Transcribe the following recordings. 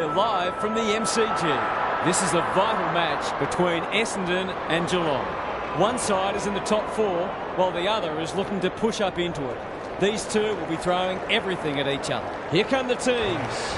Live from the MCG. This is a vital match between Essendon and Geelong. One side is in the top four, while the other is looking to push up into it. These two will be throwing everything at each other. Here come the teams.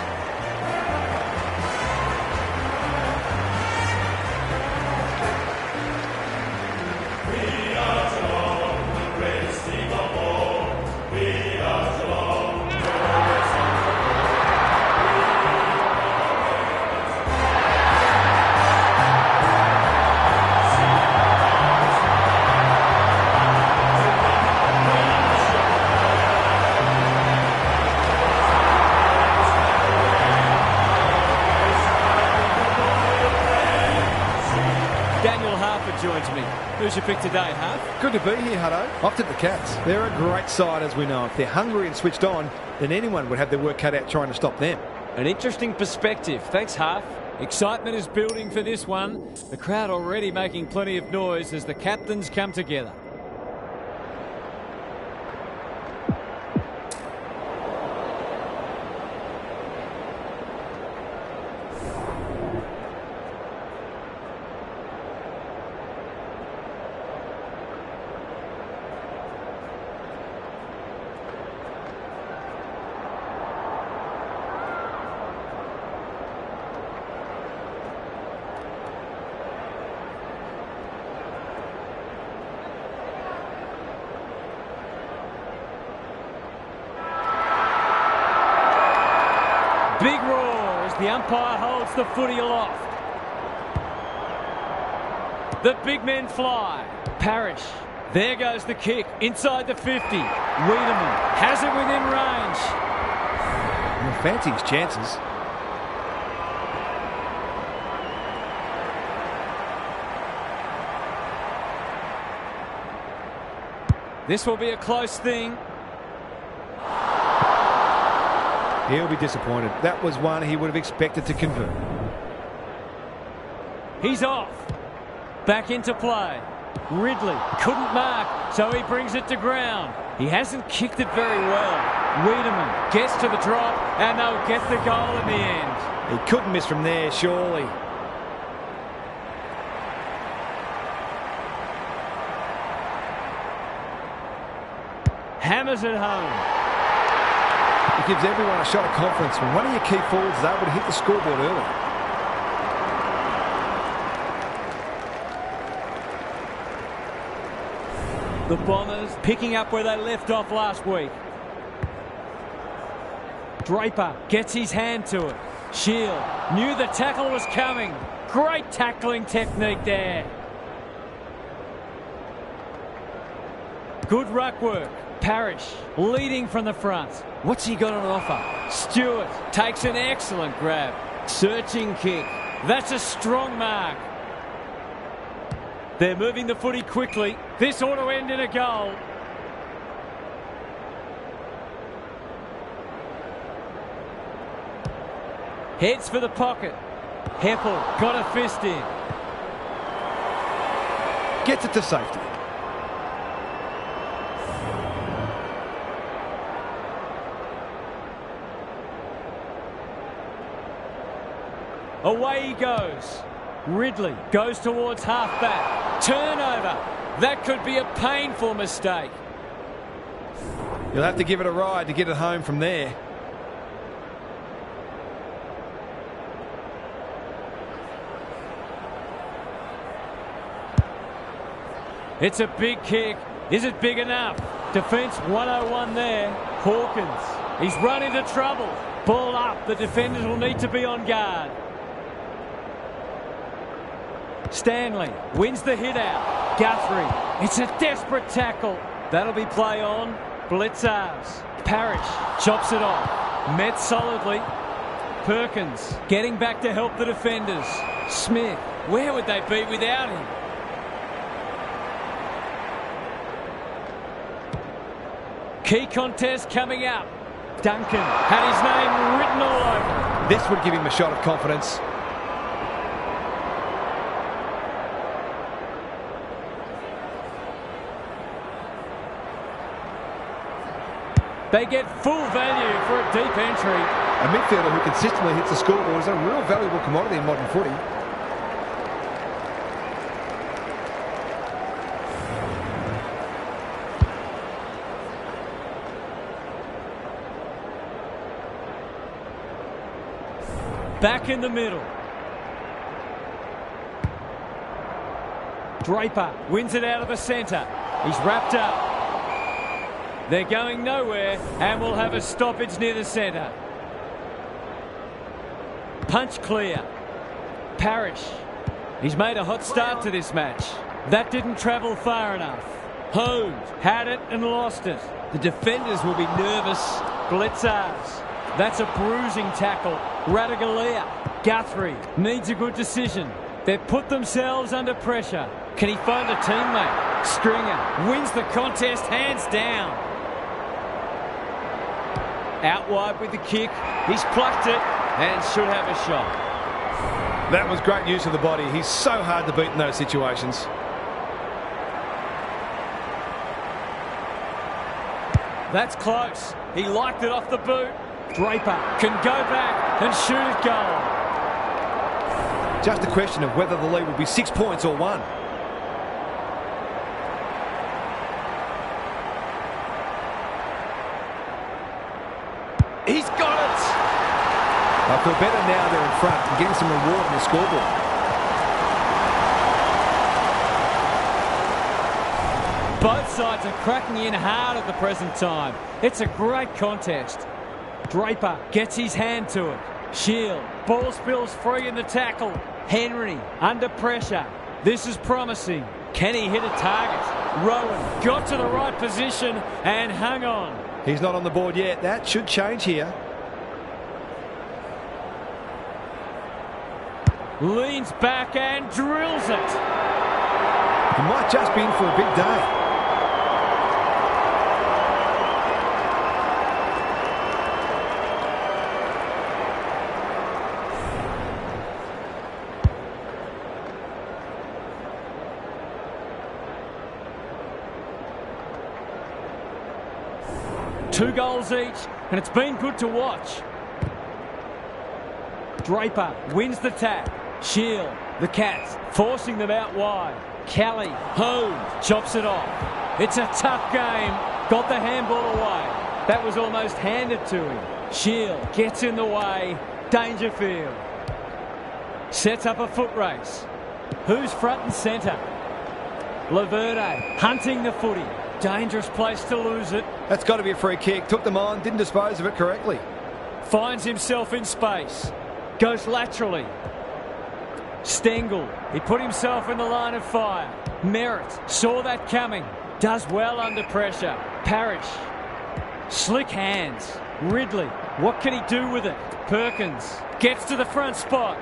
Joins me. Who's your pick today, Huff? Good to be here, Hutto. Off to the Cats. They're a great side, as we know. If they're hungry and switched on, then anyone would have their work cut out trying to stop them. An interesting perspective. Thanks, Huff. Excitement is building for this one. The crowd already making plenty of noise as the captains come together. Big roar as the umpire holds the footy aloft. The big men fly. Parrish. There goes the kick inside the 50. Wiedemann has it within range. Well, fancy his chances. This will be a close thing. He'll be disappointed. That was one he would have expected to convert. He's off. Back into play. Ridley couldn't mark, so he brings it to ground. He hasn't kicked it very well. Wiedemann gets to the drop, and they'll get the goal in the end. He couldn't miss from there, surely. Hammers it home. It gives everyone a shot of confidence when one of your key forwards is able to hit the scoreboard early. The Bombers picking up where they left off last week. Draper gets his hand to it. Shield knew the tackle was coming. Great tackling technique there. Good ruck work. Parrish leading from the front. What's he got on offer? Stewart takes an excellent grab. Searching kick. That's a strong mark. They're moving the footy quickly. This ought to end in a goal. Heads for the pocket. Heppel got a fist in. Gets it to safety. Away he goes. Ridley goes towards half-back. Turnover. That could be a painful mistake. You'll have to give it a ride to get it home from there. It's a big kick. Is it big enough? Defence 101 there. Hawkins. He's run into trouble. Ball up. The defenders will need to be on guard. Stanley wins the hit out. Guthrie. It's a desperate tackle. That'll be play on. Blitzers. Parrish chops it off. Met solidly. Perkins getting back to help the defenders. Smith. Where would they be without him? Key contest coming up. Duncan had his name written all over. This would give him a shot of confidence. They get full value for a deep entry. A midfielder who consistently hits the scoreboard is a real valuable commodity in modern footy. Back in the middle. Draper wins it out of the centre. He's wrapped up. They're going nowhere and will have a stoppage near the centre. Punch clear. Parrish. He's made a hot start to this match. That didn't travel far enough. Holmes had it and lost it. The defenders will be nervous. Blitzers. That's a bruising tackle. Radaglia. Guthrie needs a good decision. They've put themselves under pressure. Can he find a teammate? Stringer wins the contest hands down. Out wide with the kick. He's plucked it and should have a shot. That was great use of the body. He's so hard to beat in those situations. That's close. He liked it off the boot. Draper can go back and shoot it goal. Just a question of whether the lead will be 6 points or 1. He's got it! I feel better now they're in front and getting some reward in the scoreboard. Both sides are cracking in hard at the present time. It's a great contest. Draper gets his hand to it. Shield. Ball spills free in the tackle. Henry under pressure. This is promising. Can he hit a target? Rowan got to the right position and hung on. He's not on the board yet. That should change here. Leans back and drills it. He might just be in for a big day. Two goals each, and it's been good to watch. Draper wins the tap. Shield, the Cats, forcing them out wide. Kelly, Holmes, chops it off. It's a tough game. Got the handball away. That was almost handed to him. Shield gets in the way. Dangerfield sets up a foot race. Who's front and centre? Laverde hunting the footy. Dangerous place to lose it. That's got to be a free kick. Took them on, didn't dispose of it correctly. Finds himself in space. Goes laterally. Stengel, he put himself in the line of fire. Merritt saw that coming. Does well under pressure. Parrish. Slick hands. Ridley, what can he do with it? Perkins gets to the front spot.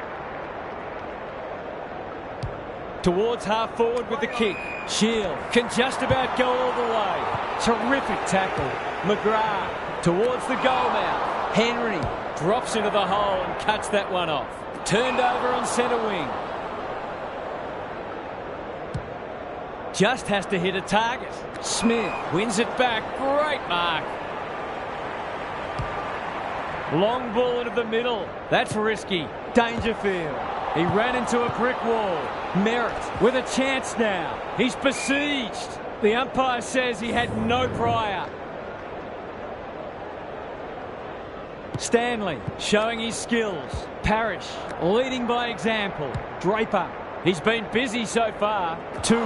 Towards half forward with the kick. Shield can just about go all the way. Terrific tackle. McGrath towards the goal mouth. Henry drops into the hole and cuts that one off. Turned over on centre wing. Just has to hit a target. Smith wins it back. Great mark. Long ball into the middle. That's risky. Dangerfield. He ran into a brick wall. Merritt with a chance now. He's besieged. The umpire says he had no prior. Stanley showing his skills. Parrish leading by example. Draper. He's been busy so far. Tui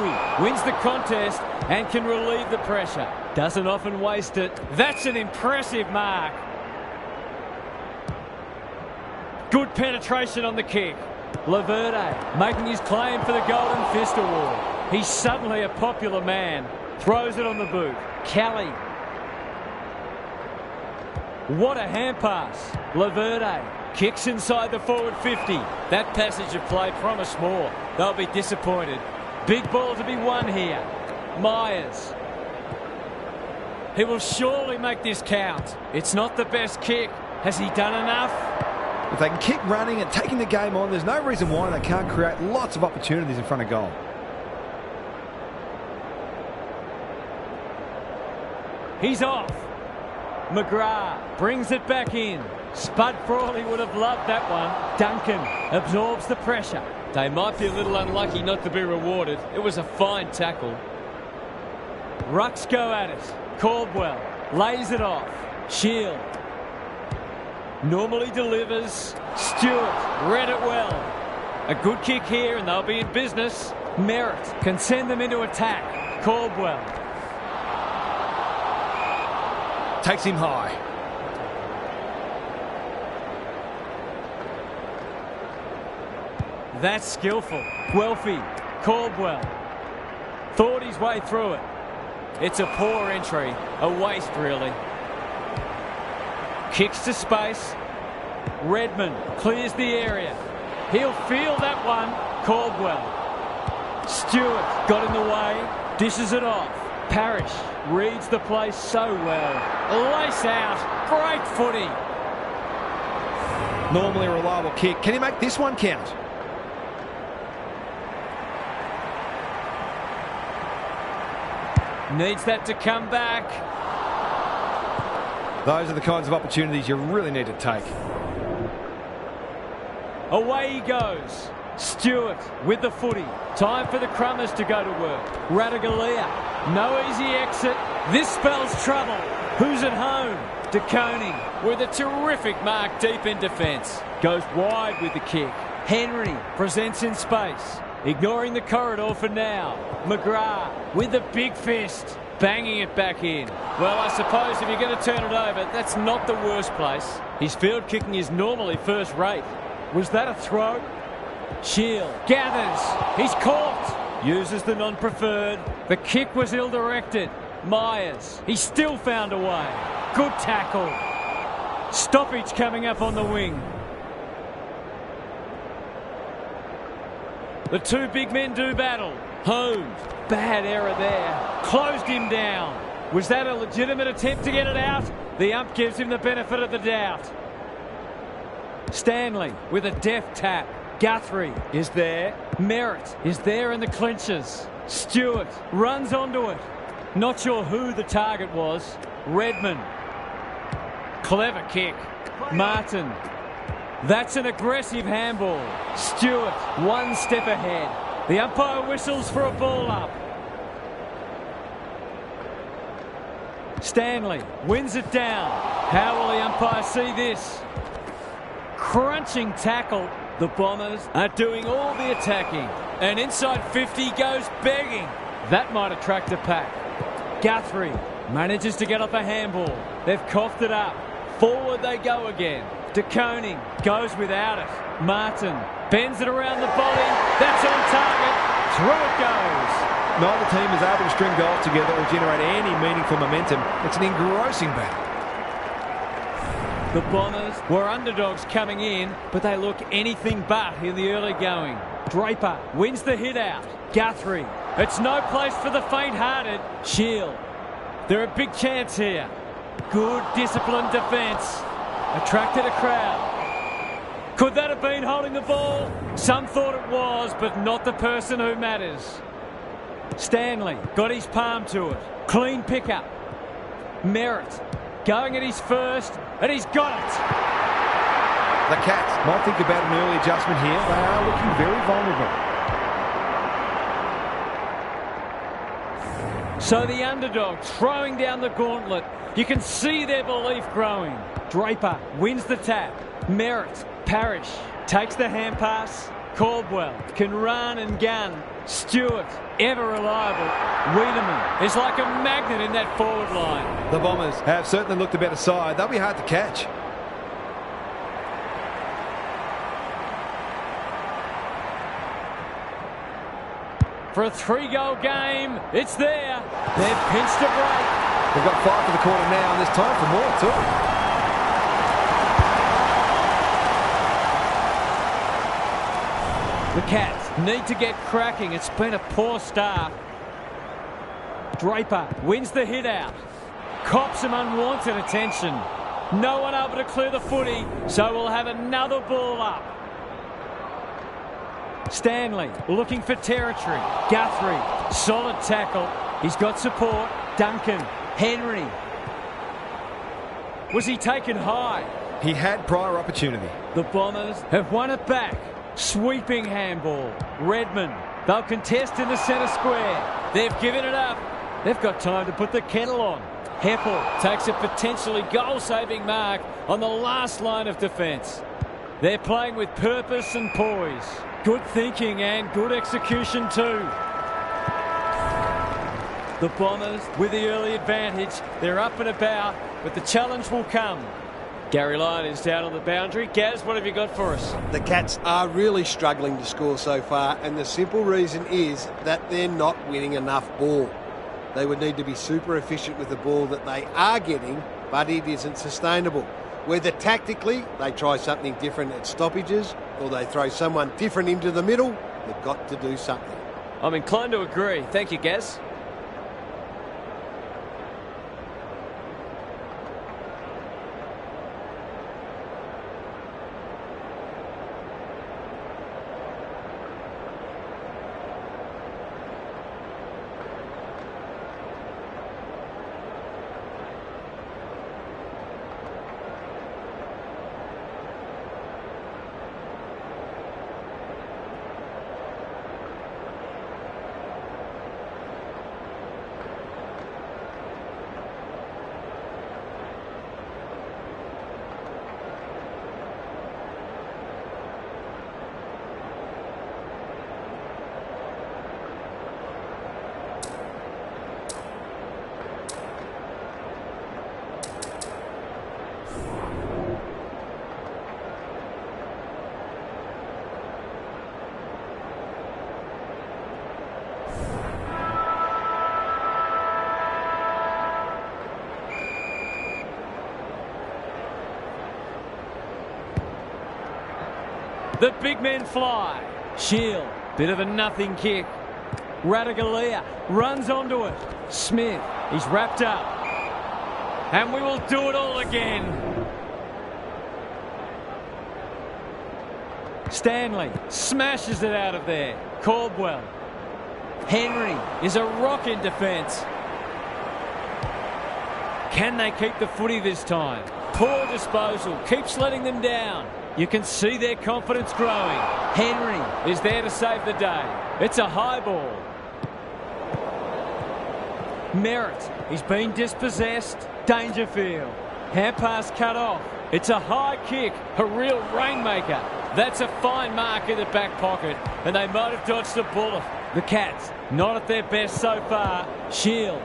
wins the contest and can relieve the pressure. Doesn't often waste it. That's an impressive mark. Good penetration on the kick. Laverde making his claim for the Golden Fist Award. He's suddenly a popular man. Throws it on the boot. Kelly. What a hand pass. Laverde kicks inside the forward 50. That passage of play promised more. They'll be disappointed. Big ball to be won here. Myers. He will surely make this count. It's not the best kick. Has he done enough? If they can keep running and taking the game on, there's no reason why they can't create lots of opportunities in front of goal. He's off. McGrath brings it back in. Spud Frawley would have loved that one. Duncan absorbs the pressure. They might be a little unlucky not to be rewarded. It was a fine tackle. Rucks go at it. Caldwell lays it off. Shield normally delivers. Stewart read it well. A good kick here and they'll be in business. Merritt can send them into attack. Caldwell Takes him high. That's skillful. Guelphy. Caldwell thought his way through it. It's a poor entry. A waste, really. Kicks to space. Redmond clears the area. He'll field that one. Caldwell. Stewart got in the way. Dishes it off. Parrish reads the play so well. Lace out. Great footy. Normally a reliable kick. Can he make this one count? Needs that to come back. Those are the kinds of opportunities you really need to take. Away he goes. Stewart with the footy. Time for the Crummers to go to work. Ratagalia. No easy exit. This spells trouble. Who's at home? DeConing with a terrific mark deep in defence. Goes wide with the kick. Henry presents in space. Ignoring the corridor for now. McGrath with the big fist. Banging it back in. Well, I suppose if you're going to turn it over, that's not the worst place. His field kicking is normally first rate. Was that a throw? Shield gathers. He's caught. Uses the non-preferred. The kick was ill-directed. Myers. He still found a way. Good tackle. Stoppage coming up on the wing. The two big men do battle. Holmes. Bad error there. Closed him down. Was that a legitimate attempt to get it out? The ump gives him the benefit of the doubt. Stanley with a deft tap. Guthrie is there. Merritt is there in the clinches. Stewart runs onto it. Not sure who the target was. Redmond. Clever kick. Martin. That's an aggressive handball. Stewart one step ahead. The umpire whistles for a ball up. Stanley wins it down. How will the umpire see this? Crunching tackle. The Bombers are doing all the attacking. And inside 50 goes begging. That might attract a pack. Guthrie manages to get off a handball. They've coughed it up. Forward they go again. DeConing goes without it. Martin bends it around the body. That's on target. Through it goes. Neither team is able to string goals together or generate any meaningful momentum. It's an engrossing battle. The Bombers were underdogs coming in, but they look anything but in the early going. Draper wins the hit out. Guthrie. It's no place for the faint-hearted. Shield. They're a big chance here. Good disciplined defence. Attracted a crowd. Could that have been holding the ball? Some thought it was, but not the person who matters. Stanley got his palm to it. Clean pickup. Merritt going at his first, and he's got it. The Cats might think about an early adjustment here. They are looking very vulnerable. So the underdog throwing down the gauntlet. You can see their belief growing. Draper wins the tap. Merritt, Parrish takes the hand pass. Caldwell can run and gun. Stewart, ever reliable. Wiedemann is like a magnet in that forward line. The Bombers have certainly looked a better side. They'll be hard to catch. For a 3-goal game, it's there. They've pinched a break. They've got 5 for the quarter now, and there's time for more too. The Cats need to get cracking. It's been a poor start. Draper wins the hit out. Cops some unwanted attention. No one able to clear the footy, so we'll have another ball up. Stanley looking for territory. Guthrie, solid tackle. He's got support. Duncan, Henry. Was he taken high? He had prior opportunity. The Bombers have won it back. Sweeping handball. Redmond. They'll contest in the centre square. They've given it up. They've got time to put the kettle on. Heppel takes a potentially goal-saving mark on the last line of defence. They're playing with purpose and poise. Good thinking and good execution too. The Bombers with the early advantage. They're up and about, but the challenge will come. Gary Lyon is down on the boundary. Gaz, what have you got for us? The Cats are really struggling to score so far, and the simple reason is that they're not winning enough ball. They would need to be super efficient with the ball that they are getting, but it isn't sustainable. Whether tactically they try something different at stoppages or they throw someone different into the middle, they've got to do something. I'm inclined to agree. Thank you, Gaz. The big men fly. Shield, bit of a nothing kick. Radagalia runs onto it. Smith, he's wrapped up. And we will do it all again. Stanley smashes it out of there. Caldwell. Henry is a rock in defence. Can they keep the footy this time? Poor disposal, keeps letting them down. You can see their confidence growing. Henry is there to save the day. It's a high ball. Merritt, he's been dispossessed. Dangerfield. Hand pass cut off. It's a high kick, a real rainmaker. That's a fine mark in the back pocket, and they might have dodged a bullet. The Cats, not at their best so far. Shield.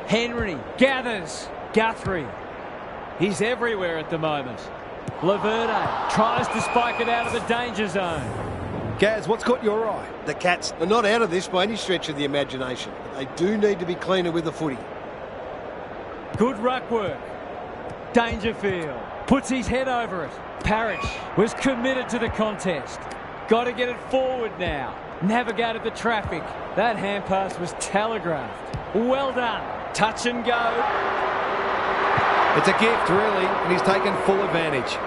Henry gathers. Guthrie. He's everywhere at the moment. Laverde tries to spike it out of the danger zone. Gaz, what's caught your eye? The Cats are not out of this by any stretch of the imagination, but they do need to be cleaner with the footy. Good ruck work. Dangerfield puts his head over it. Parrish was committed to the contest. Got to get it forward now. Navigated the traffic. That hand pass was telegraphed. Well done. Touch and go. It's a gift, really, and he's taken full advantage.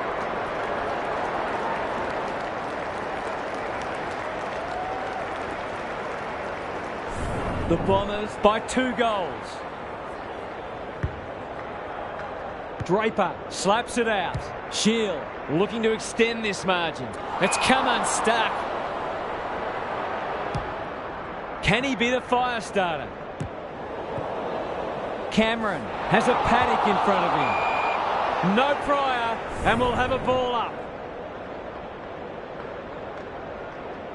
The Bombers by 2 goals. Draper slaps it out. Shield looking to extend this margin. It's come unstuck. Can he be the fire starter? Cameron has a paddock in front of him. No prior, and we'll have a ball up.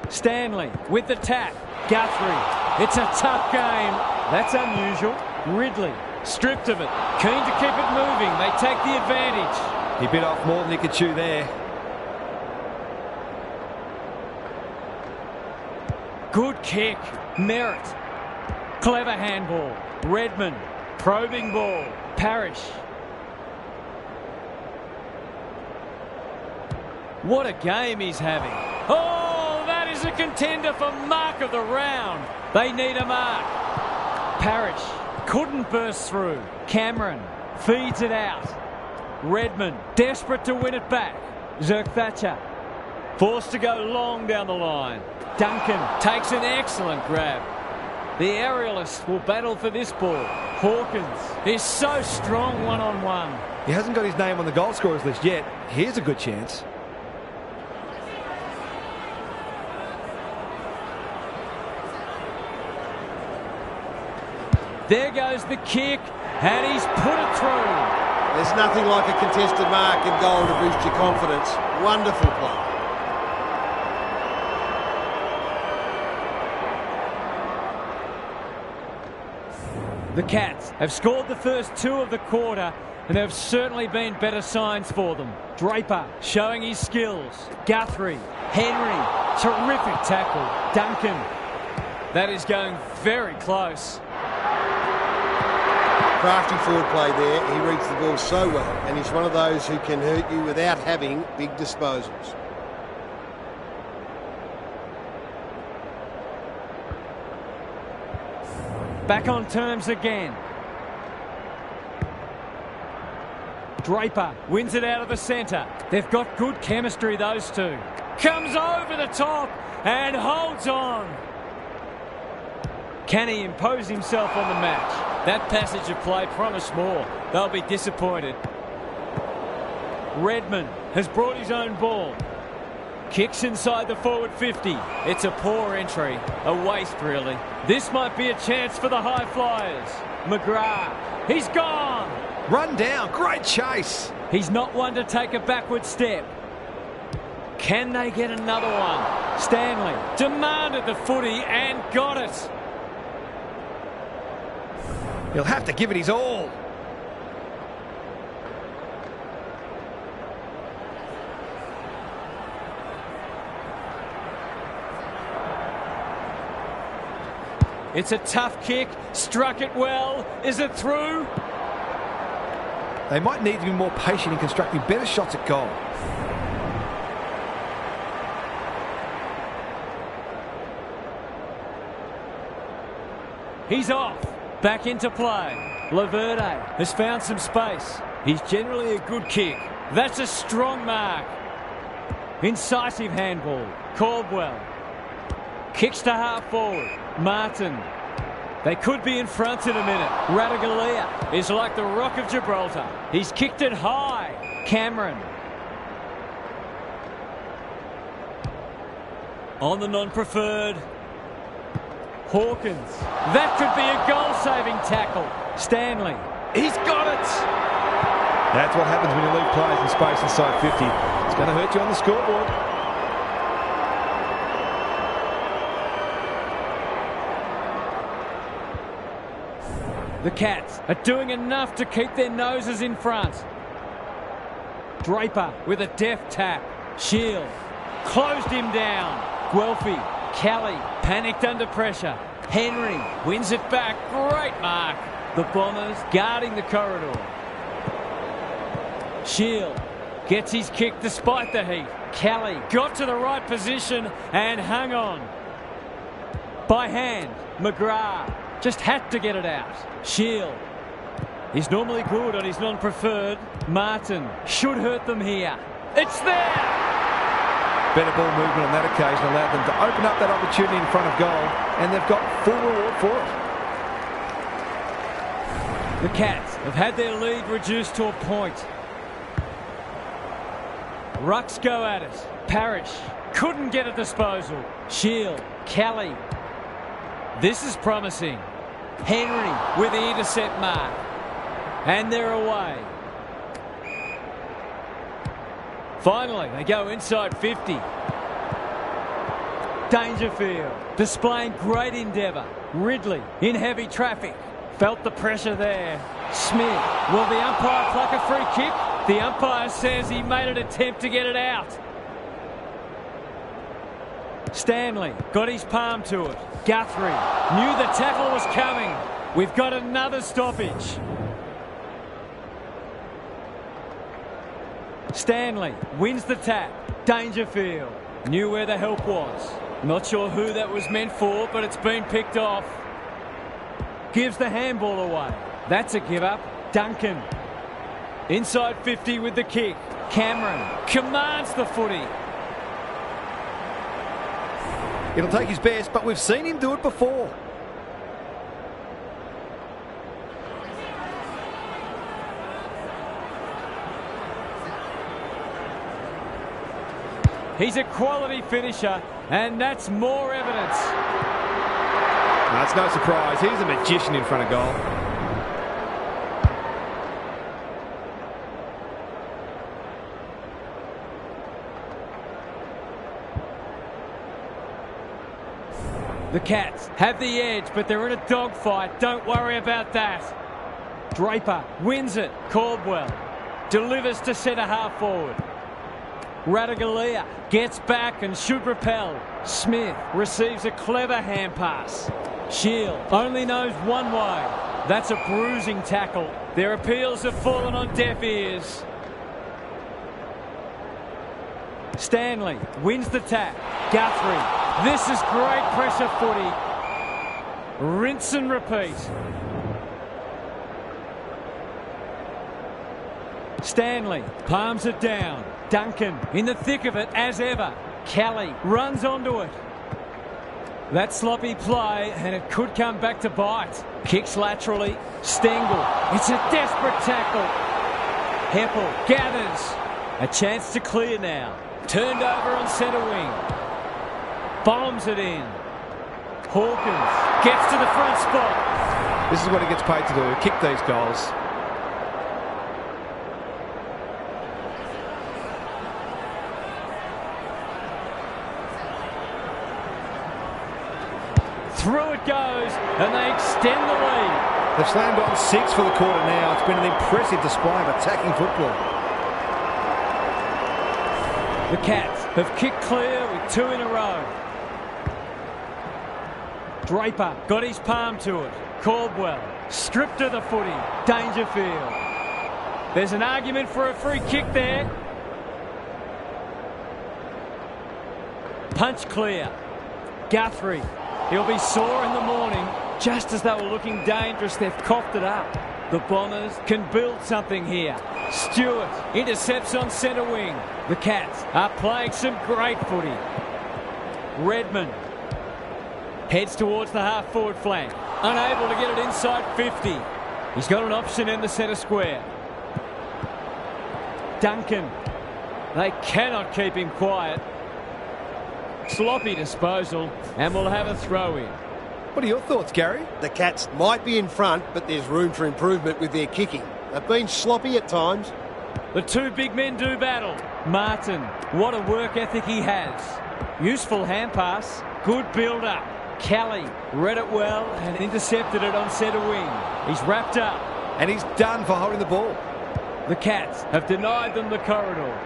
Stanley with the tap. Guthrie. It's a tough game. That's unusual. Ridley stripped of it. Keen to keep it moving. They take the advantage. He bit off more than he could chew there. Good kick. Merritt. Clever handball. Redmond. Probing ball. Parrish. What a game he's having. Oh, that is a contender for mark of the round. They need a mark. Parrish couldn't burst through. Cameron feeds it out. Redmond desperate to win it back. Zerk-Thatcher forced to go long down the line. Duncan takes an excellent grab. The aerialists will battle for this ball. Hawkins is so strong one-on-one. He hasn't got his name on the goal scorers list yet. Here's a good chance. There goes the kick, and he's put it through. There's nothing like a contested mark in goal to boost your confidence. Wonderful play. The Cats have scored the first 2 of the quarter, and there have certainly been better signs for them. Draper showing his skills. Guthrie, Henry, terrific tackle. Duncan. That is going very close. Crafty forward play there. He reads the ball so well, and he's one of those who can hurt you without having big disposals. Back on terms again. Draper wins it out of the centre. They've got good chemistry, those two. Comes over the top and holds on. Can he impose himself on the match? That passage of play promised more. They'll be disappointed. Redmond has brought his own ball. Kicks inside the forward 50. It's a poor entry. A waste, really. This might be a chance for the high flyers. McGrath. He's gone. Run down. Great chase. He's not one to take a backward step. Can they get another one? Stanley demanded the footy and got it. He'll have to give it his all. It's a tough kick. Struck it well. Is it through? They might need to be more patient in constructing better shots at goal. He's off. Back into play. Laverde has found some space. He's generally a good kick. That's a strong mark. Incisive handball. Caldwell. Kicks to half forward. Martin. They could be in front in a minute. Radaglia is like the Rock of Gibraltar. He's kicked it high. Cameron. On the non-preferred. Hawkins. That could be a goal-saving tackle. Stanley. He's got it. That's what happens when you leave players in space inside 50. It's going to hurt you on the scoreboard. The Cats are doing enough to keep their noses in front. Draper with a deft tap. Shield. Closed him down. Guelphy. Kelly panicked under pressure. Henry wins it back. Great mark. The Bombers guarding the corridor. Shield gets his kick despite the heat. Kelly got to the right position and hung on. By hand, McGrath just had to get it out. Shield is normally good on his non-preferred. Martin should hurt them here. It's there! Better ball movement on that occasion allowed them to open up that opportunity in front of goal, and they've got full reward for it. The Cats have had their lead reduced to a point. Rucks go at it. Parrish couldn't get a disposal. Shield, Kelly. This is promising. Henry with the intercept mark. And they're away. Finally, they go inside 50. Dangerfield displaying great endeavour. Ridley in heavy traffic. Felt the pressure there. Smith. Will the umpire pluck a free kick? The umpire says he made an attempt to get it out. Stanley got his palm to it. Guthrie knew the tackle was coming. We've got another stoppage. Stanley wins the tap. Dangerfield knew where the help was. Not sure who that was meant for, but it's been picked off. Gives the handball away. That's a give up. Duncan. Inside 50 with the kick. Cameron commands the footy. It'll take his best, but we've seen him do it before. He's a quality finisher, and that's more evidence. No, it's no surprise. He's a magician in front of goal. The Cats have the edge, but they're in a dogfight. Don't worry about that. Draper wins it. Caldwell delivers to centre half forward. Radaglia gets back and should repel. Smith receives a clever hand pass. Shield only knows one way. That's a bruising tackle. Their appeals have fallen on deaf ears. Stanley wins the tap. Guthrie. This is great pressure footy. Rinse and repeat. Stanley palms it down. Duncan in the thick of it as ever. Kelly runs onto it. That sloppy play, and it could come back to bite. Kicks laterally. Stengel. It's a desperate tackle. Heppel gathers. A chance to clear now. Turned over on centre wing. Bombs it in. Hawkins gets to the front spot. This is what he gets paid to do, kick these goals. Through it goes, and they extend the lead. They've slammed on 6 for the quarter now. It's been an impressive display of attacking football. The Cats have kicked clear with 2 in a row. Draper got his palm to it. Caldwell stripped of the footy. Dangerfield. There's an argument for a free kick there. Punch clear. Guthrie. He'll be sore in the morning. Just as they were looking dangerous, they've coughed it up. The Bombers can build something here. Stewart intercepts on centre wing. The Cats are playing some great footy. Redmond heads towards the half-forward flank. Unable to get it inside 50. He's got an option in the centre square. Duncan. They cannot keep him quiet. Sloppy disposal, and we'll have a throw-in. What are your thoughts, Gary? The Cats might be in front, but there's room for improvement with their kicking. They've been sloppy at times. The two big men do battle. Martin, what a work ethic he has. Useful hand pass, good build-up. Kelly read it well and intercepted it on centre wing. He's wrapped up. And he's done for holding the ball. The Cats have denied them the corridor.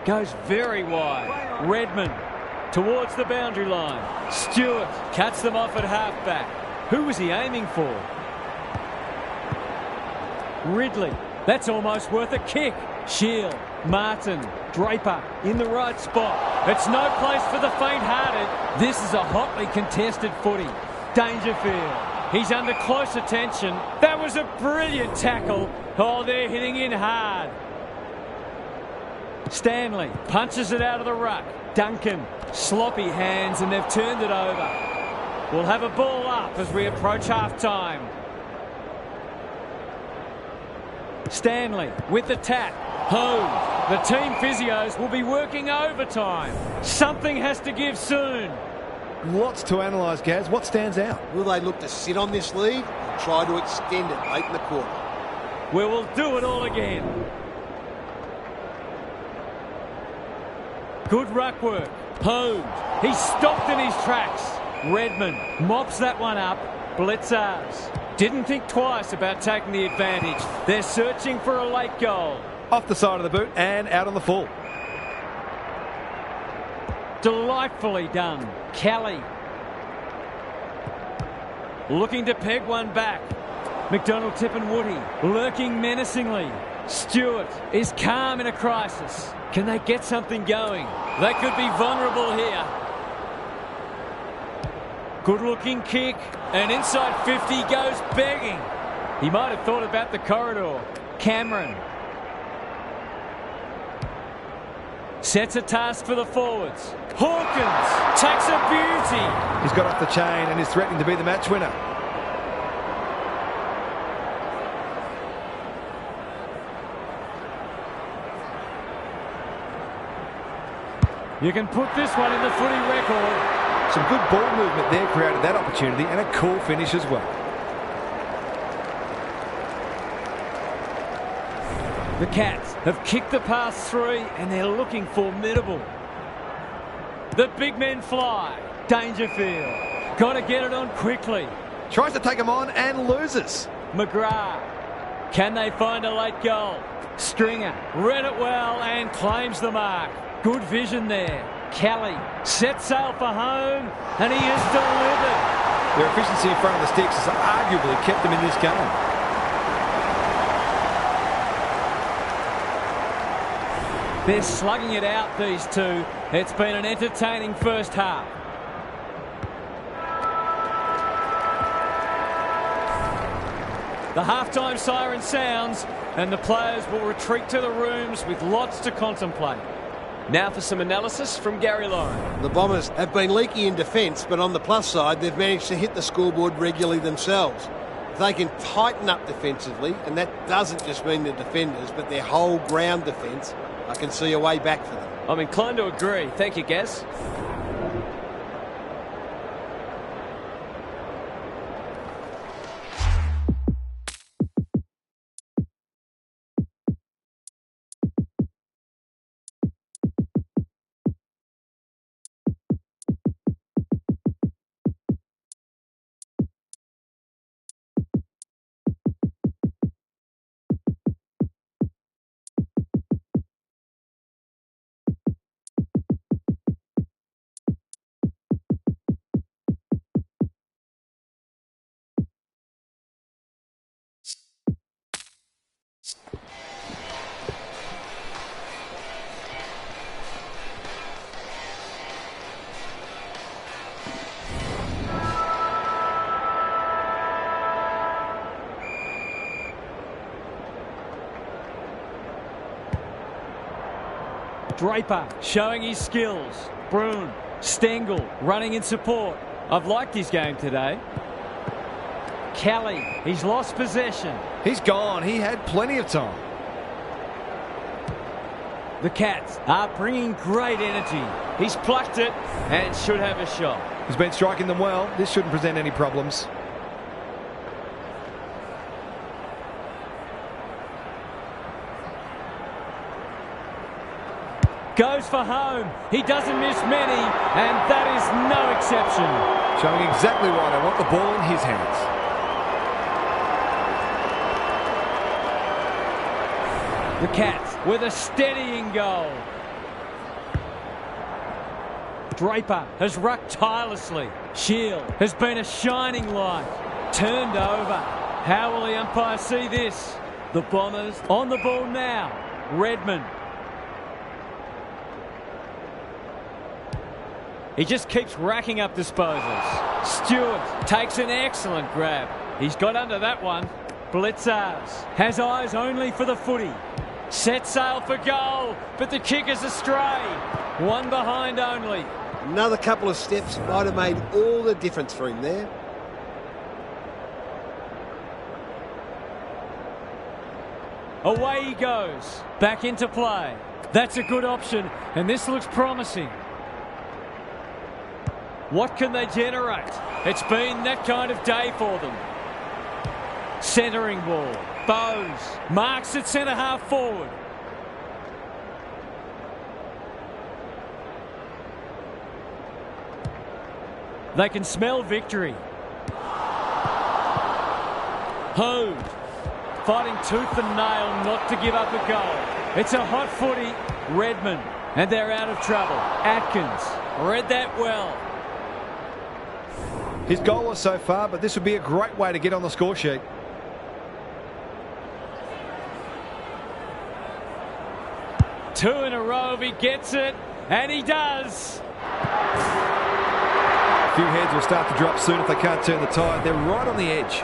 Goes very wide. Redmond towards the boundary line. Stewart cuts them off at halfback. Who was he aiming for? Ridley. That's almost worth a kick. Shield. Martin. Draper in the right spot. It's no place for the faint-hearted. This is a hotly contested footy. Dangerfield. He's under close attention. That was a brilliant tackle. Oh, they're hitting in hard. Stanley punches it out of the ruck. Duncan, sloppy hands, and they've turned it over. We'll have a ball up as we approach half-time. Stanley with the tap. Home. The team physios will be working overtime. Something has to give soon. Lots to analyse, Gaz. What stands out? Will they look to sit on this lead or try to extend it late in the quarter? We will do it all again. Good ruck work. Holmes. He's stopped in his tracks. Redmond mops that one up. Blitzers didn't think twice about taking the advantage. They're searching for a late goal. Off the side of the boot and out on the full. Delightfully done. Kelly. Looking to peg one back. McDonald tipping Woody. Lurking menacingly. Stewart is calm in a crisis. Can they get something going? They could be vulnerable here. Good looking kick. And inside 50 goes begging. He might have thought about the corridor. Cameron. Sets a task for the forwards. Hawkins takes a beauty. He's got off the chain and is threatening to be the match winner. You can put this one in the footy record. Some good ball movement there created that opportunity, and a cool finish as well. The Cats have kicked the past three and they're looking formidable. The big men fly. Dangerfield. Got to get it on quickly. Tries to take him on and loses. McGrath. Can they find a late goal? Stringer read it well and claims the mark. Good vision there. Kelly sets sail for home and he is delivered. Their efficiency in front of the sticks has arguably kept them in this game. They're slugging it out, these two. It's been an entertaining first half. The halftime siren sounds and the players will retreat to the rooms with lots to contemplate. Now for some analysis from Gary Lyon. The Bombers have been leaky in defence, but on the plus side, they've managed to hit the scoreboard regularly themselves. If they can tighten up defensively, and that doesn't just mean the defenders, but their whole ground defence, I can see a way back for them. I'm inclined to agree. Thank you, Gaz. Draper showing his skills. Broon, Stengel running in support. I've liked his game today. Kelly, he's lost possession. He's gone. He had plenty of time. The Cats are bringing great energy. He's plucked it and should have a shot. He's been striking them well. This shouldn't present any problems. Goes for home. He doesn't miss many, and that is no exception. Showing exactly why they want the ball in his hands. The Cats with a steadying goal. Draper has rucked tirelessly. Shield has been a shining light. Turned over. How will the umpire see this? The Bombers on the ball now. Redmond. He just keeps racking up disposals. Stewart takes an excellent grab. He's got under that one. Blitzars has eyes only for the footy. Set sail for goal, but the kick is astray. One behind only. Another couple of steps might have made all the difference for him there. Away he goes. Back into play. That's a good option, and this looks promising. What can they generate? It's been that kind of day for them. Centering ball. Bowes marks at centre half forward. They can smell victory. Hove fighting tooth and nail not to give up a goal. It's a hot footy. Redmond, and they're out of trouble. Atkins read that well. His goalless so far, but this would be a great way to get on the score sheet. Two in a row if he gets it, and he does. A few heads will start to drop soon if they can't turn the tide. They're right on the edge.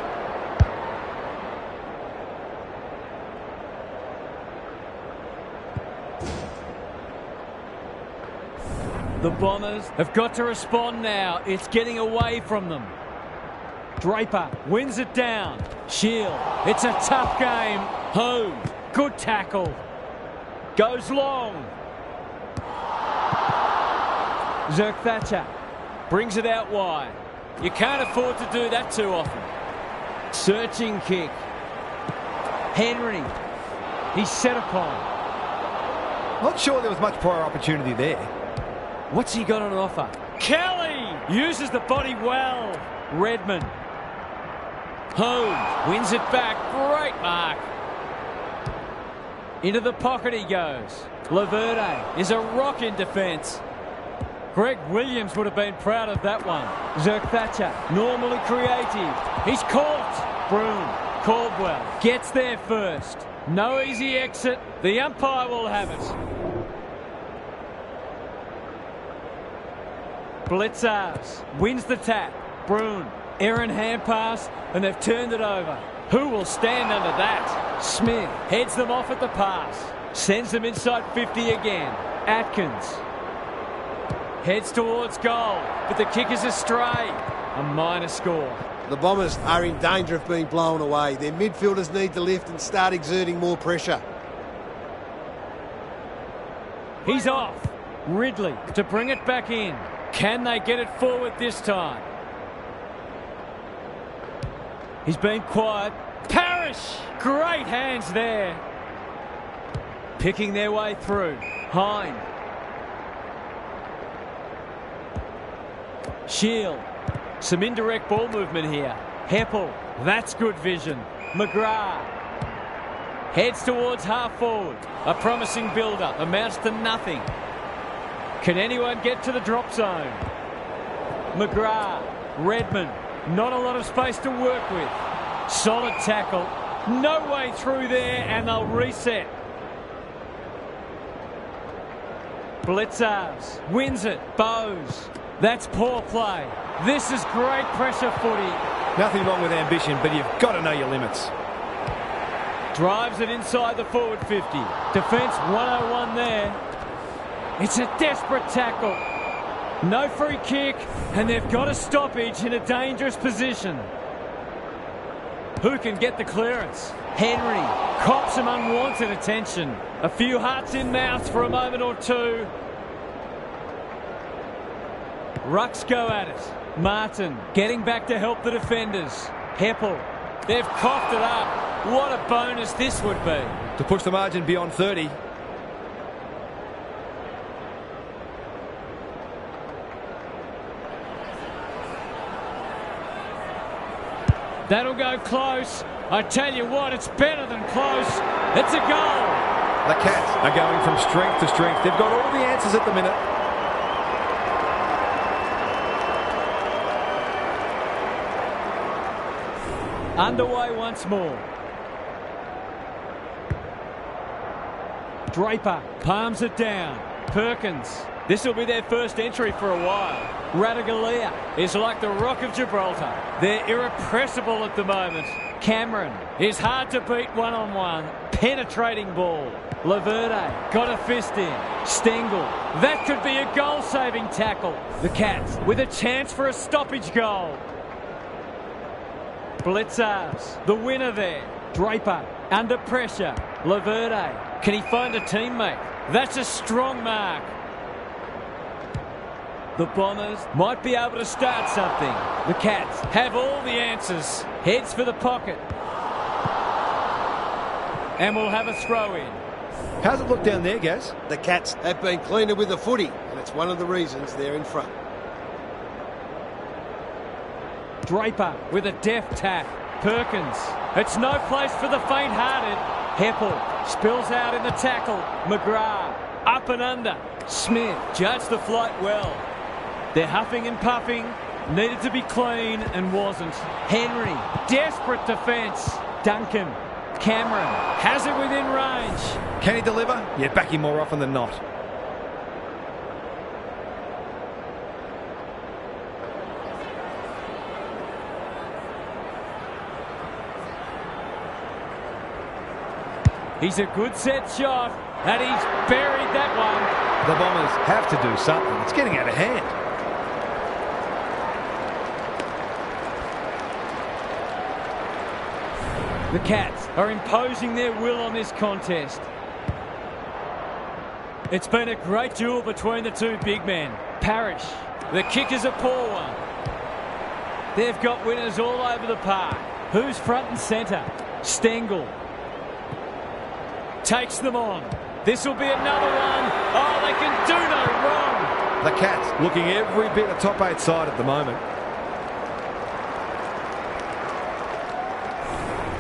The Bombers have got to respond now. It's getting away from them. Draper wins it down. Shield. It's a tough game. Hove. Good tackle. Goes long. Thatcher brings it out wide. You can't afford to do that too often. Searching kick. Henry. He's set upon. Not sure there was much prior opportunity there. What's he got on offer? Kelly uses the body well. Redmond. Home wins it back. Great mark. Into the pocket he goes. Laverde is a rock in defence. Greg Williams would have been proud of that one. Thatcher, normally creative. He's caught. Broom, Caldwell gets there first. No easy exit. The umpire will have it. Blitzars wins the tap. Broom, errant hand pass, and they've turned it over. Who will stand under that? Smith heads them off at the pass. Sends them inside 50 again. Atkins heads towards goal, but the kick is astray. A minor score. The Bombers are in danger of being blown away. Their midfielders need to lift and start exerting more pressure. He's off. Ridley to bring it back in. Can they get it forward this time? He's been quiet. Parrish! Great hands there. Picking their way through. Hind. Shield. Some indirect ball movement here. Heppel. That's good vision. McGrath. Heads towards half forward. A promising build-up. Amounts to nothing. Can anyone get to the drop zone? McGrath. Redmond. Not a lot of space to work with. Solid tackle. No way through there, and they'll reset. Blitzars wins it. Bowes. That's poor play. This is great pressure footy. Nothing wrong with ambition, but you've got to know your limits. Drives it inside the forward 50. Defence 101 there. It's a desperate tackle. No free kick, and they've got a stoppage in a dangerous position. Who can get the clearance? Henry cops some unwanted attention. A few hearts in mouths for a moment or two. Rucks go at it. Martin getting back to help the defenders. Heppel. They've coughed it up. What a bonus this would be. To push the margin beyond 30. That'll go close. I tell you what, it's better than close. It's a goal. The Cats are going from strength to strength. They've got all the answers at the minute. Underway once more. Draper palms it down. Perkins. This will be their first entry for a while. Radaglia is like the Rock of Gibraltar. They're irrepressible at the moment. Cameron is hard to beat one-on-one. Penetrating ball. Laverde got a fist in. Stengel. That could be a goal-saving tackle. The Cats with a chance for a stoppage goal. Blitzars, the winner there. Draper, under pressure. Laverde, can he find a teammate? That's a strong mark. The Bombers might be able to start something. The Cats have all the answers. Heads for the pocket. And we'll have a throw in. How's it look down there, Gaz? The Cats have been cleaner with the footy, and it's one of the reasons they're in front. Draper with a deft tap. Perkins. It's no place for the faint-hearted. Heppel spills out in the tackle. McGrath up and under. Smith judged the flight well. They're huffing and puffing. Needed to be clean and wasn't. Henry, desperate defence. Duncan. Cameron has it within range. Can he deliver? Yeah, back him more often than not. He's a good set shot, and he's buried that one. The Bombers have to do something. It's getting out of hand. The Cats are imposing their will on this contest. It's been a great duel between the two big men. Parrish, the kick is a poor one. They've got winners all over the park. Who's front and centre? Stengel. Takes them on. This will be another one. Oh, they can do no wrong. The Cats looking every bit a top 8 side at the moment.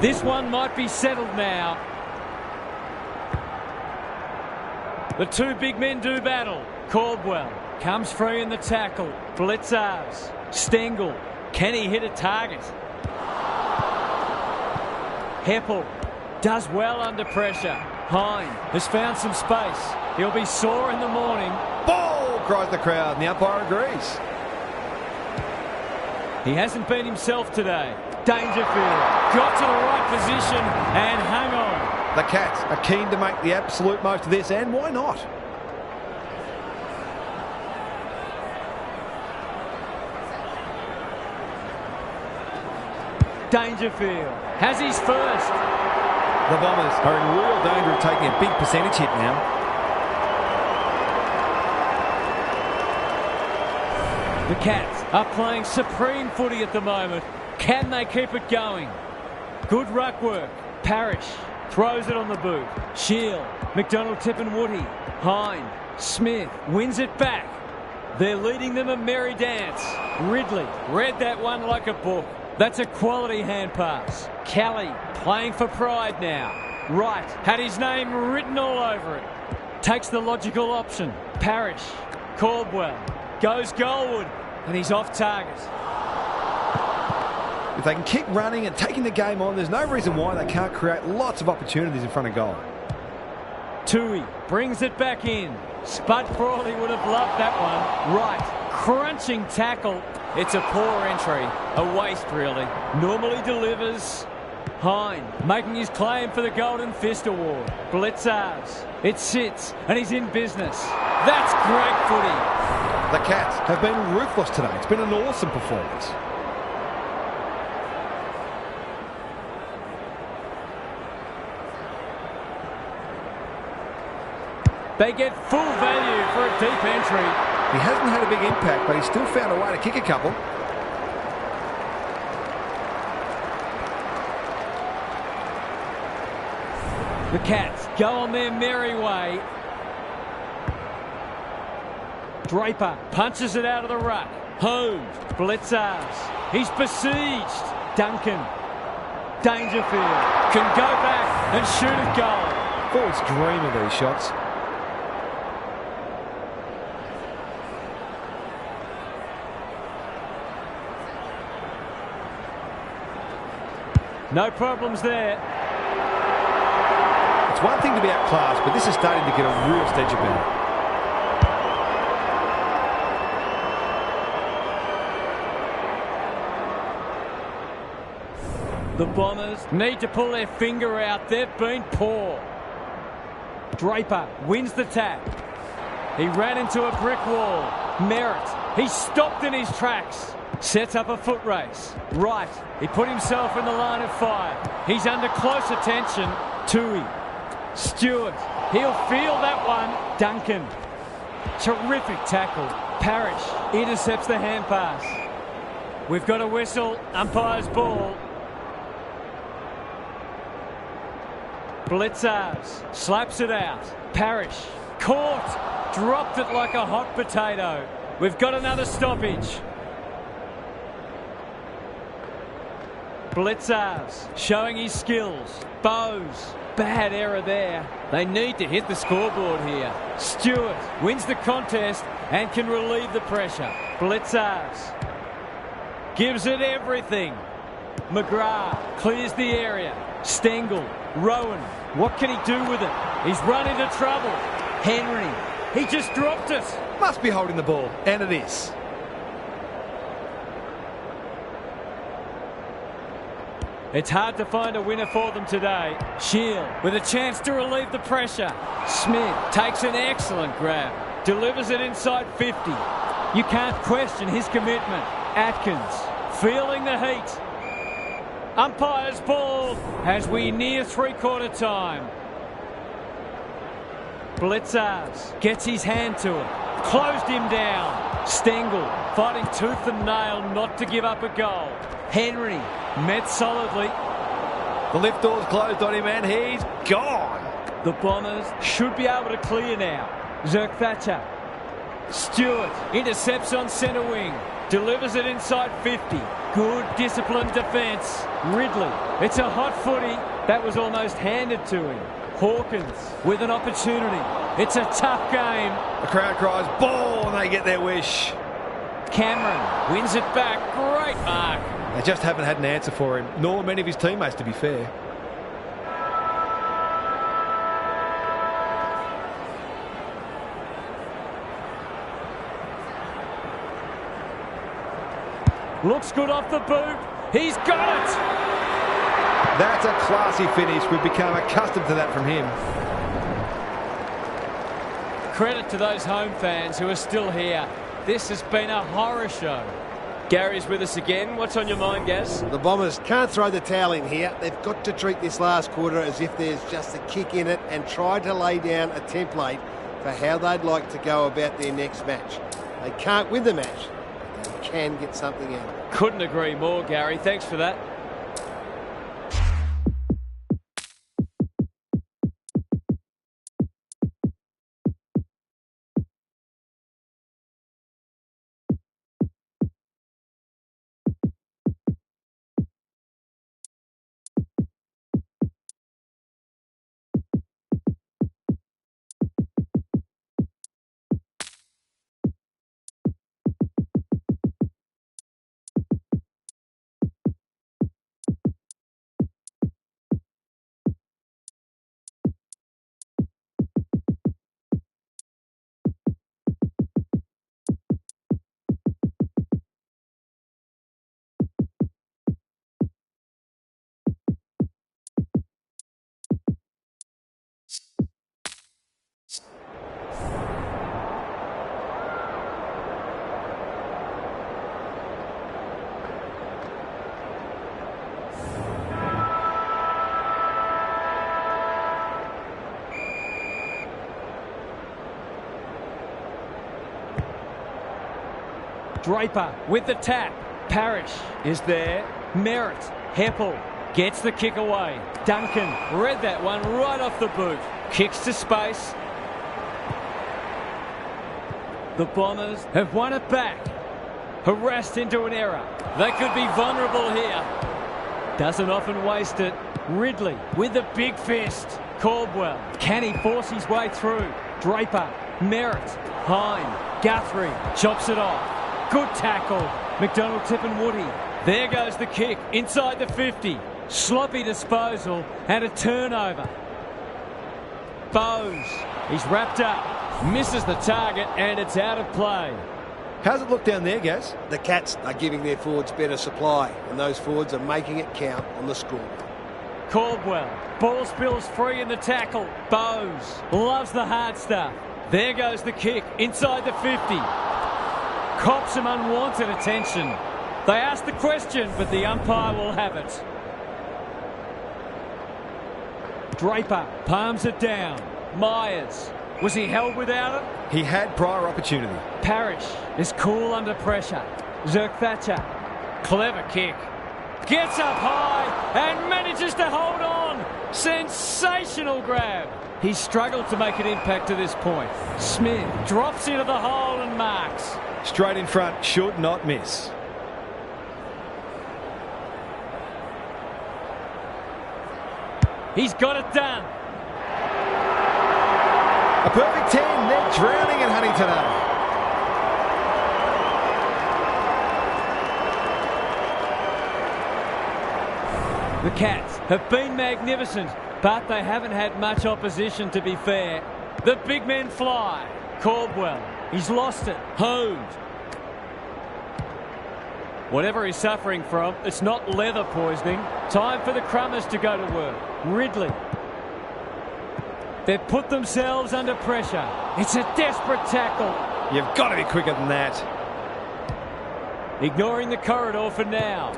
This one might be settled now. The two big men do battle. Caldwell comes free in the tackle. Blitzars. Stengel. Can he hit a target? Heppel does well under pressure. Hine has found some space. He'll be sore in the morning. Ball! Cries the crowd, and the umpire agrees. He hasn't been himself today. Dangerfield got to the right position and hung on. The Cats are keen to make the absolute most of this, and why not? Dangerfield has his first. The Bombers are in real danger of taking a big percentage hit now. The Cats are playing supreme footy at the moment. Can they keep it going? Good ruck work. Parrish throws it on the boot. Shield, McDonald, Tippin, Woody. Hine, Smith wins it back. They're leading them a merry dance. Ridley read that one like a book. That's a quality hand pass. Kelly playing for pride now. Wright had his name written all over it. Takes the logical option. Parrish, Caldwell, goes goalward, and he's off target. If they can keep running and taking the game on, there's no reason why they can't create lots of opportunities in front of goal. Tui brings it back in. Spud Frawley would have loved that one. Wright, crunching tackle. It's a poor entry. A waste, really. Normally delivers. Hine making his claim for the Golden Fist Award. Blitzars. It sits, and he's in business. That's great footy. The Cats have been ruthless today. It's been an awesome performance. They get full value for a deep entry. He hasn't had a big impact, but he's still found a way to kick a couple. The Cats go on their merry way. Draper punches it out of the ruck. Home. Blitzars. He's besieged. Duncan. Dangerfield can go back and shoot a goal. Forwards dream of these shots. No problems there. It's one thing to be outclassed, but this is starting to get a real stench about it. The Bombers need to pull their finger out. They've been poor. Draper wins the tap. He ran into a brick wall. Merritt, he stopped in his tracks. Sets up a foot race. Right, he put himself in the line of fire. He's under close attention. Tui. Stewart, he'll feel that one. Duncan. Terrific tackle. Parrish intercepts the hand pass. We've got a whistle. Umpire's ball. Blitzars slaps it out. Parrish caught. Dropped it like a hot potato. We've got another stoppage. Blitzars showing his skills. Bowes. Bad error there. They need to hit the scoreboard here. Stewart wins the contest and can relieve the pressure. Blitzars gives it everything. McGrath clears the area. Stengel. Rowan. What can he do with it? He's run into trouble. Henry. He just dropped it. Must be holding the ball, and it is. It's hard to find a winner for them today. Shield with a chance to relieve the pressure. Smith takes an excellent grab. Delivers it inside 50. You can't question his commitment. Atkins feeling the heat. Umpire's ball as we near three-quarter time. Blitzars gets his hand to it. Closed him down. Stengel fighting tooth and nail not to give up a goal. Henry met solidly. The lift door's closed on him and he's gone. The Bombers should be able to clear now. Thatcher. Stewart intercepts on centre wing. Delivers it inside 50. Good disciplined defence. Ridley. It's a hot footy. That was almost handed to him. Hawkins with an opportunity. It's a tough game. The crowd cries ball and they get their wish. Cameron wins it back. Great mark. They just haven't had an answer for him, nor many of his teammates, to be fair. Looks good off the boot. He's got it. That's a classy finish. We've become accustomed to that from him. Credit to those home fans who are still here. This has been a horror show. Gary's with us again. What's on your mind, Gaz? The Bombers can't throw the towel in here. They've got to treat this last quarter as if there's just a kick in it and try to lay down a template for how they'd like to go about their next match. They can't win the match. They can get something out of it. Couldn't agree more, Gary. Thanks for that. Draper with the tap. Parrish is there. Merritt. Heppel gets the kick away. Duncan read that one right off the boot. Kicks to space. The Bombers have won it back. Harassed into an error. They could be vulnerable here. Doesn't often waste it. Ridley with the big fist. Caldwell. Can he force his way through? Draper. Merritt. Hine. Guthrie chops it off. Good tackle. McDonald, Tip and Woody. There goes the kick inside the 50. Sloppy disposal and a turnover. Bowes. He's wrapped up. Misses the target and it's out of play. How's it look down there, Gaz? The Cats are giving their forwards better supply, and those forwards are making it count on the score. Caldwell. Ball spills free in the tackle. Bowes loves the hard stuff. There goes the kick inside the 50. Cops some unwanted attention. They ask the question, but the umpire will have it. Draper palms it down. Myers. Was he held without it? He had prior opportunity. Parrish is cool under pressure. Thatcher. Clever kick. Gets up high and manages to hold on. Sensational grab. He's struggled to make an impact to this point. Smith drops into the hole and marks. Straight in front, should not miss. He's got it done. A perfect 10. They're drowning in honey today. The Cats have been magnificent, but they haven't had much opposition, to be fair. The big men fly. Caldwell. He's lost it. Holmes. Whatever he's suffering from, it's not leather poisoning. Time for the Crummers to go to work. Ridley. They've put themselves under pressure. It's a desperate tackle. You've got to be quicker than that. Ignoring the corridor for now.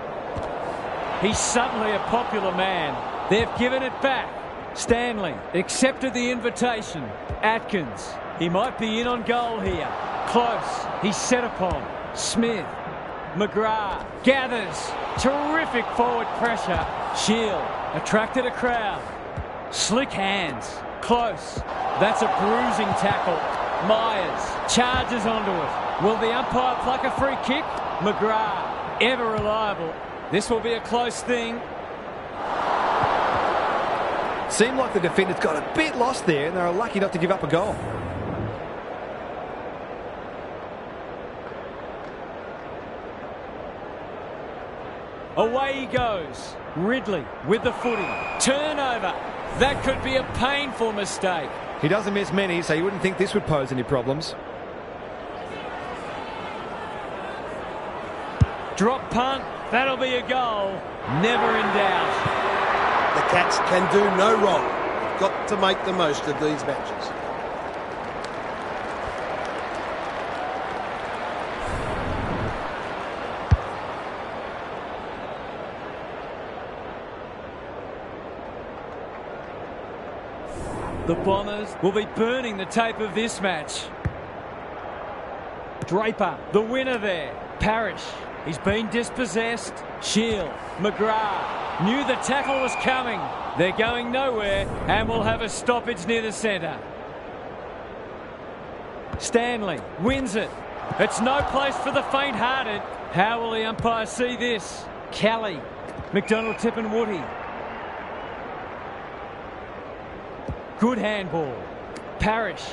He's suddenly a popular man. They've given it back. Stanley accepted the invitation. Atkins, he might be in on goal here. Close, he's set upon. Smith, McGrath, gathers. Terrific forward pressure. Shield attracted a crowd. Slick hands. Close. That's a bruising tackle. Myers charges onto it. Will the umpire pluck a free kick? McGrath, ever reliable. This will be a close thing. Seemed like the defenders got a bit lost there and they were lucky not to give up a goal. Away he goes. Ridley with the footy. Turnover. That could be a painful mistake. He doesn't miss many, so you wouldn't think this would pose any problems. Drop punt. That'll be a goal. Never in doubt. The Cats can do no wrong. They've got to make the most of these matches. The Bombers will be burning the tape of this match. Draper, the winner there. Parrish, he's been dispossessed. Shield, McGrath, knew the tackle was coming. They're going nowhere and will have a stoppage near the centre. Stanley wins it. It's no place for the faint-hearted. How will the umpire see this? Kelly, McDonald, Tip and Woody. Good handball. Parrish.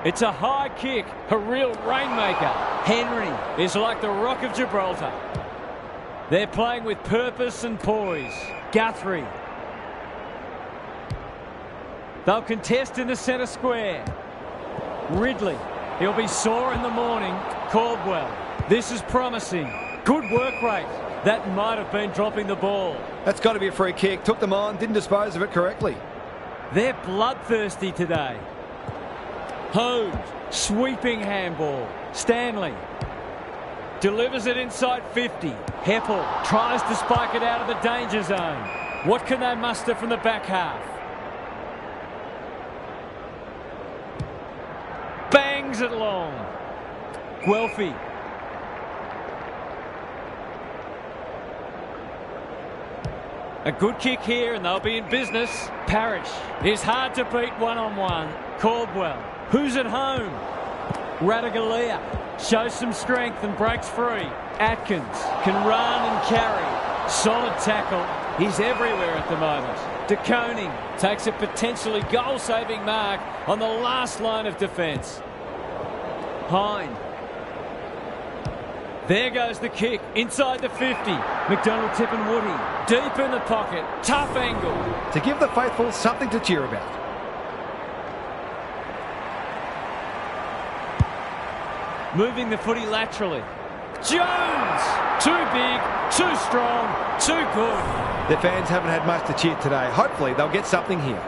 It's a high kick, a real rainmaker. Henry is like the Rock of Gibraltar. They're playing with purpose and poise. Guthrie. They'll contest in the centre square. Ridley. He'll be sore in the morning. Caldwell. This is promising. Good work rate. That might have been dropping the ball. That's got to be a free kick. Took them on, didn't dispose of it correctly. They're bloodthirsty today. Holmes, sweeping handball. Stanley delivers it inside 50. Heppel tries to spike it out of the danger zone. What can they muster from the back half? Bangs it long. Guelphy. A good kick here and they'll be in business. Parrish is hard to beat one-on-one. Caldwell, who's at home? Radaglia shows some strength and breaks free. Atkins can run and carry. Solid tackle. He's everywhere at the moment. De Koning takes a potentially goal-saving mark on the last line of defence. Hind. There goes the kick, inside the 50. McDonald, Tip and Woody, deep in the pocket, tough angle. To give the faithful something to cheer about. Moving the footy laterally. Jones! Too big, too strong, too good. The fans haven't had much to cheer today. Hopefully they'll get something here.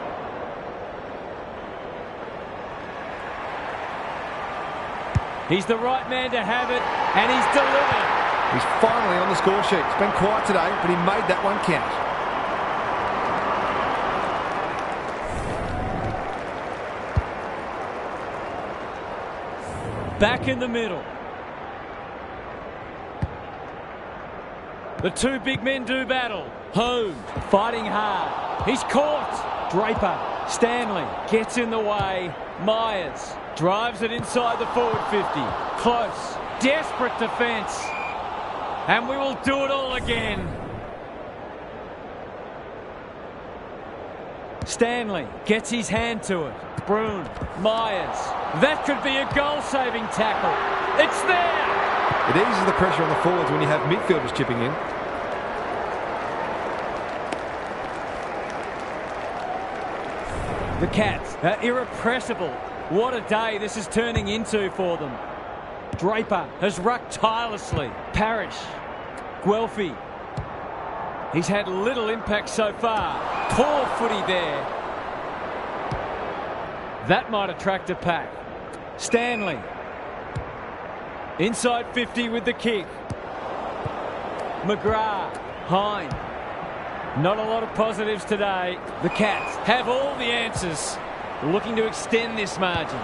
He's the right man to have it, and he's delivered. He's finally on the score sheet. It's been quiet today, but he made that one count. Back in the middle. The two big men do battle. Holmes fighting hard. He's caught. Draper. Stanley gets in the way. Myers drives it inside the forward 50. Close. Desperate defence. And we will do it all again. Stanley gets his hand to it. Broon. Myers. That could be a goal-saving tackle. It's there. It eases the pressure on the forwards when you have midfielders chipping in. The Cats are irrepressible. What a day this is turning into for them. Draper has rucked tirelessly. Parrish. Guelphy. He's had little impact so far. Poor footy there. That might attract a pack. Stanley. Inside 50 with the kick. McGrath. Hind. Not a lot of positives today. The Cats have all the answers. Looking to extend this margin.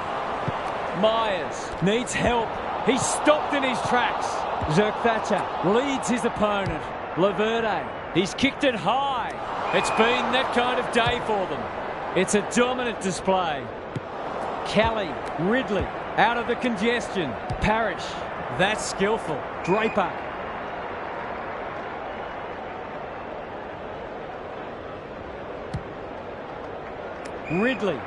Myers needs help. He's stopped in his tracks. Zerk-Thatcher leads his opponent. Laverde, he's kicked it high. It's been that kind of day for them. It's a dominant display. Kelly, Ridley, out of the congestion. Parrish, that's skillful. Draper. Ridley.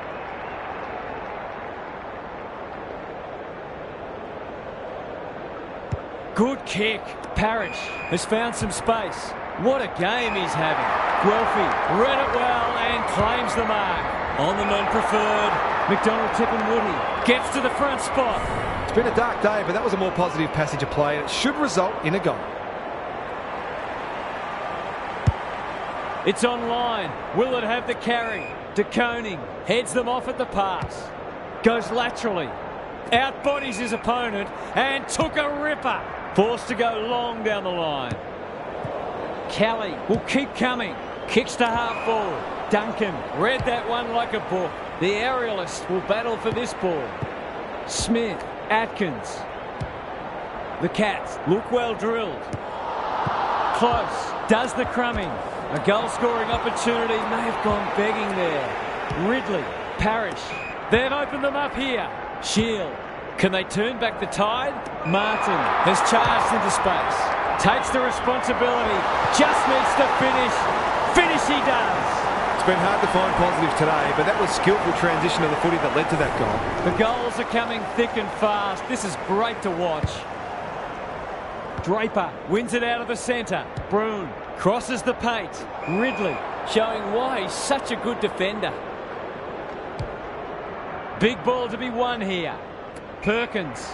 Good kick. Parrish has found some space. What a game he's having. Guelphy read it well and claims the mark. On the non-preferred, McDonald tipping Woody. Gets to the front spot. It's been a dark day, but that was a more positive passage of play, and it should result in a goal. It's online. Will it have the carry? De Koning heads them off at the pass. Goes laterally. Outbodies his opponent and took a ripper. Forced to go long down the line. Kelly will keep coming. Kicks to half forward. Duncan read that one like a book. The aerialist will battle for this ball. Smith, Atkins. The Cats look well drilled. Close. Does the crumbing. A goal-scoring opportunity may have gone begging there. Ridley, Parrish. They've opened them up here. Shield. Can they turn back the tide? Martin has charged into space. Takes the responsibility. Just needs to finish. Finish he does. It's been hard to find positives today, but that was skillful transition of the footy that led to that goal. The goals are coming thick and fast. This is great to watch. Draper wins it out of the centre. Broon crosses the paint. Ridley showing why he's such a good defender. Big ball to be won here. Perkins.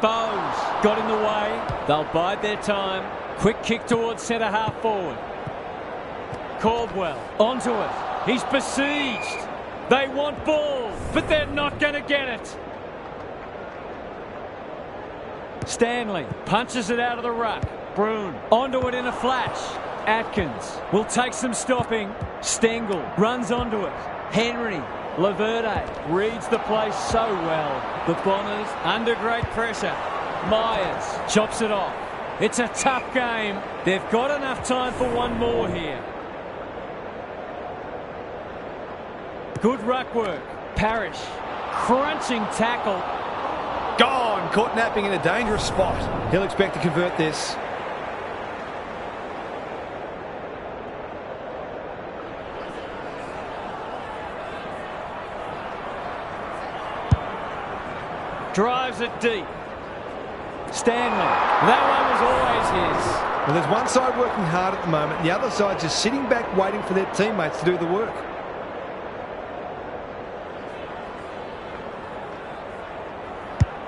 Bowes got in the way. They'll bide their time. Quick kick towards centre half forward. Caldwell onto it. He's besieged. They want ball, but they're not going to get it. Stanley punches it out of the ruck. Broon onto it in a flash. Atkins will take some stopping. Stengel runs onto it. Henry, Laverde reads the play so well. The Bombers under great pressure. Myers chops it off. It's a tough game. They've got enough time for one more here. Good ruck work. Parrish, crunching tackle. Gone! Caught napping in a dangerous spot. He'll expect to convert this. Drives it deep. Stanley. That one was always his. Well, there's one side working hard at the moment. The other side just sitting back waiting for their teammates to do the work.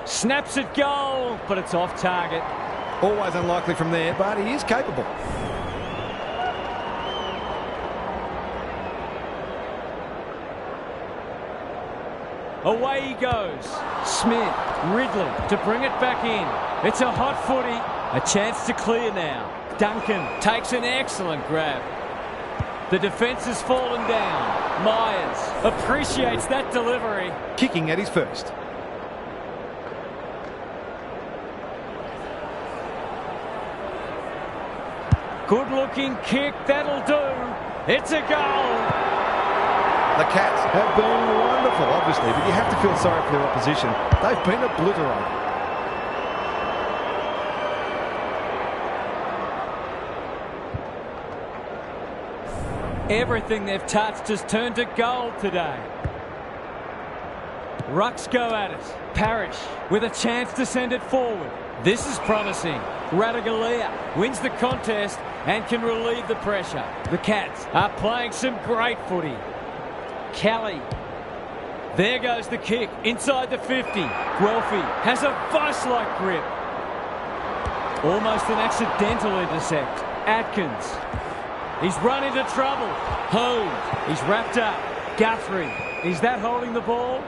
Snaps at goal, but it's off target. Always unlikely from there, but he is capable. Away he goes. Smith, Ridley to bring it back in. It's a hot footy. A chance to clear now. Duncan takes an excellent grab. The defence has fallen down. Myers appreciates that delivery. Kicking at his first. Good looking kick, that'll do. It's a goal. The Cats have been wonderful, obviously, but you have to feel sorry for their opposition. They've been obliterated. Everything they've touched has turned to gold today. Rucks go at it. Parrish with a chance to send it forward. This is promising. Radaglia wins the contest and can relieve the pressure. The Cats are playing some great footy. Kelly. There goes the kick inside the 50. Guelphy has a vice-like grip. Almost an accidental intercept. Atkins. He's run into trouble. Hove. He's wrapped up. Guthrie. Is that holding the ball?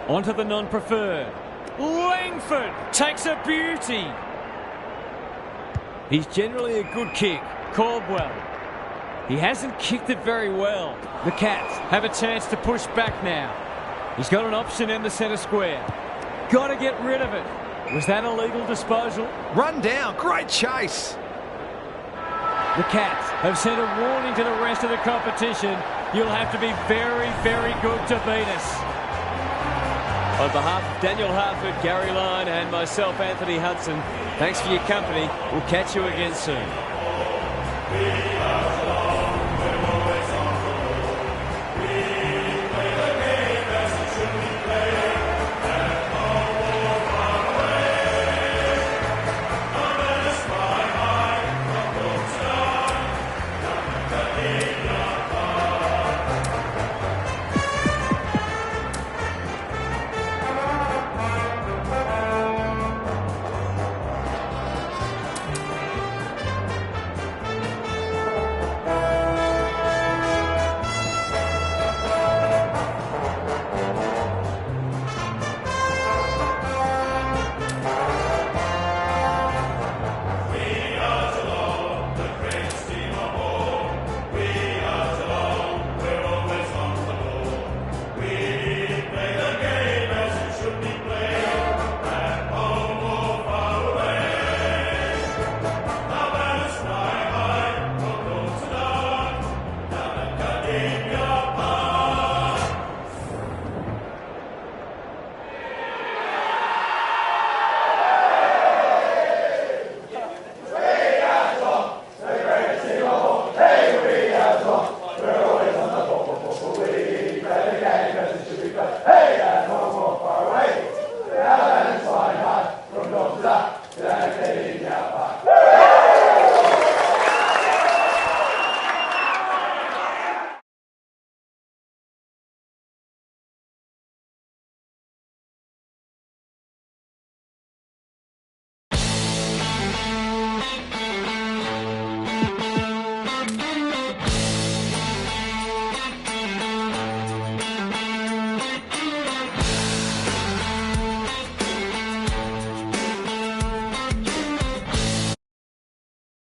Onto the non-preferred. Langford takes a beauty. He's generally a good kick. Caldwell. He hasn't kicked it very well. The Cats have a chance to push back now. He's got an option in the centre square. Got to get rid of it. Was that a legal disposal? Run down. Great chase. The Cats have sent a warning to the rest of the competition. You'll have to be very, very good to beat us. On behalf of Daniel Hartford, Gary Lyon and myself, Anthony Hudson, thanks for your company. We'll catch you again soon.